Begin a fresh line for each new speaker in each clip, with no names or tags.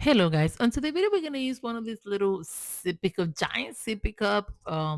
Hello guys, on today's video we're gonna use one of these little sippy cup, giant sippy cup.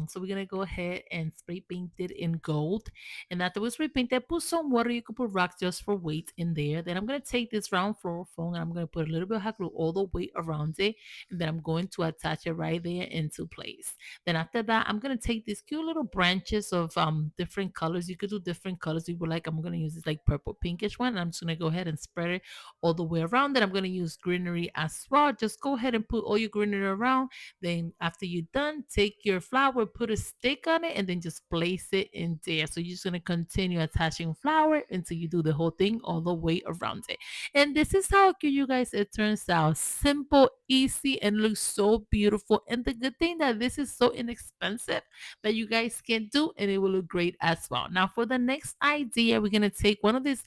So we're gonna go ahead and spray paint it in gold. And after we spray paint it, put some water. You can put rocks just for weight in there. Then I'm gonna take this round floral foam and I'm gonna put a little bit of hot glue all the way around it. And then I'm going to attach it right there into place. Then after that, I'm gonna take these cute little branches of different colors. You could do different colors if you would like. I'm gonna use this like purple pinkish one. And I'm just gonna go ahead and spread it all the way around it. I'm going to use greenery as well. Just go ahead and put all your greenery around. Then after you're done, take your flower, put a stick on it, and then just place it in there. So you're just going to continue attaching flower until you do the whole thing all the way around it. And this is how cute you guys it turns out. Simple, easy, and looks so beautiful. And the good thing that this is so inexpensive that you guys can do and it will look great as well. Now for the next idea, we're gonna take one of these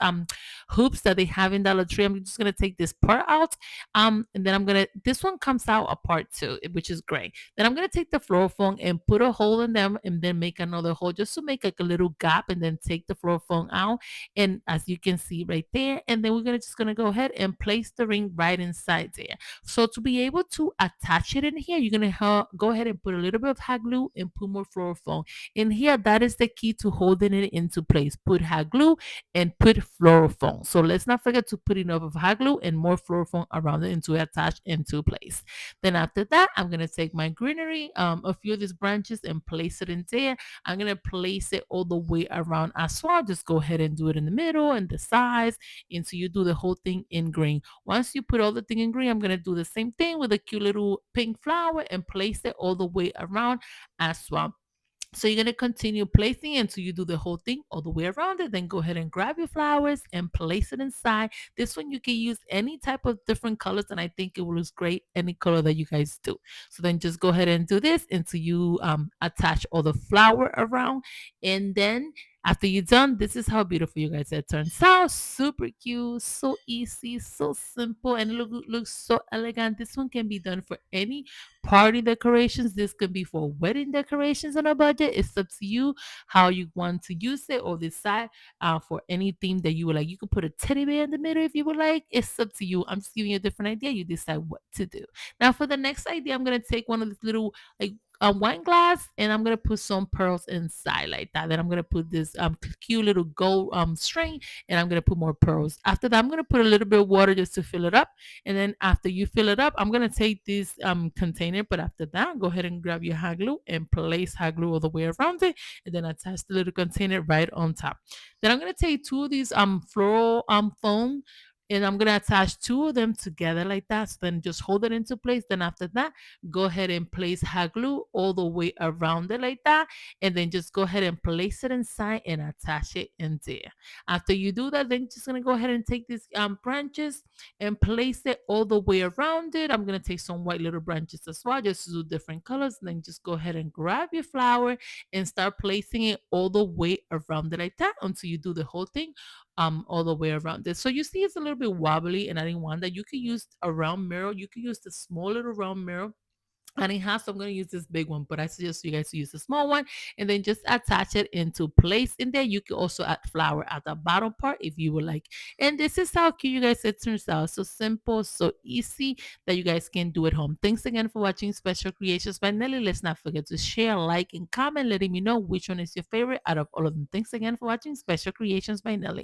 hoops that they have in Dollar Tree. I'm just gonna take this part out. And then I'm gonna this one comes out apart too, which is great. Then I'm gonna take the floral foam and put a hole in them and then make another hole just to make like a little gap and then take the floral foam out. And as you can see right there, and then we're gonna just gonna go ahead and place the ring right inside there. So to be able to attach it in here, you're gonna go ahead and put a little bit of hot glue and put more floral foam. In here, that is the key to holding it into place. Put hot glue and put floral foam. So let's not forget to put enough of hot glue and more floral foam around it to attach into place. Then after that, I'm gonna take my greenery, a few of these branches and place it in there. I'm gonna place it all the way around as well. Just go ahead and do it in the middle and the sides until you do the whole thing in green. Once you put all the thing in green, I'm gonna do the same thing with a cute little pink flower and place it all the way around as well. So you're going to continue placing it until you do the whole thing all the way around it. Then go ahead and grab your flowers and place it inside. This one you can use any type of different colors, and I think it will look great any color that you guys do. So then just go ahead and do this until you attach all the flower around. And then after you're done, this is how beautiful you guys it turns out. Super cute, so easy, so simple, and looks so elegant. This one can be done for any party decorations. This could be for wedding decorations on a budget. It's up to you how you want to use it or decide for any theme that you would like. You could put a teddy bear in the middle if you would like. It's up to you. I'm just giving you a different idea. You decide what to do. Now for the next idea, I'm gonna take one of these little like a wine glass and I'm gonna put some pearls inside like that. Then I'm gonna put this cute little gold string and I'm gonna put more pearls. After that, I'm gonna put a little bit of water just to fill it up. And then after you fill it up, I'm gonna take this container. But after that, go ahead and grab your hot glue and place hot glue all the way around it, and then attach the little container right on top. Then I'm gonna take two of these floral foam. And I'm gonna attach two of them together like that. So then just hold it into place. Then after that, go ahead and place hot glue all the way around it like that. And then just go ahead and place it inside and attach it in there. After you do that, then just gonna go ahead and take these branches and place it all the way around it. I'm gonna take some white little branches as well, just to do different colors. And then just go ahead and grab your flower and start placing it all the way around it like that until you do the whole thing all the way around it. So you see it's a little bit wobbly, and I didn't want that. You could use a round mirror, you could use the small little round mirror and it has, so I'm going to use this big one, but I suggest you guys to use the small one and then just attach it into place in there. You can also add flower at the bottom part if you would like. And this is how cute you guys it turns out. So simple, so easy that you guys can do at home. Thanks again for watching Special Creations by Nelly. Let's not forget to share, like, and comment, letting me know which one is your favorite out of all of them. Thanks again for watching Special Creations by Nelly.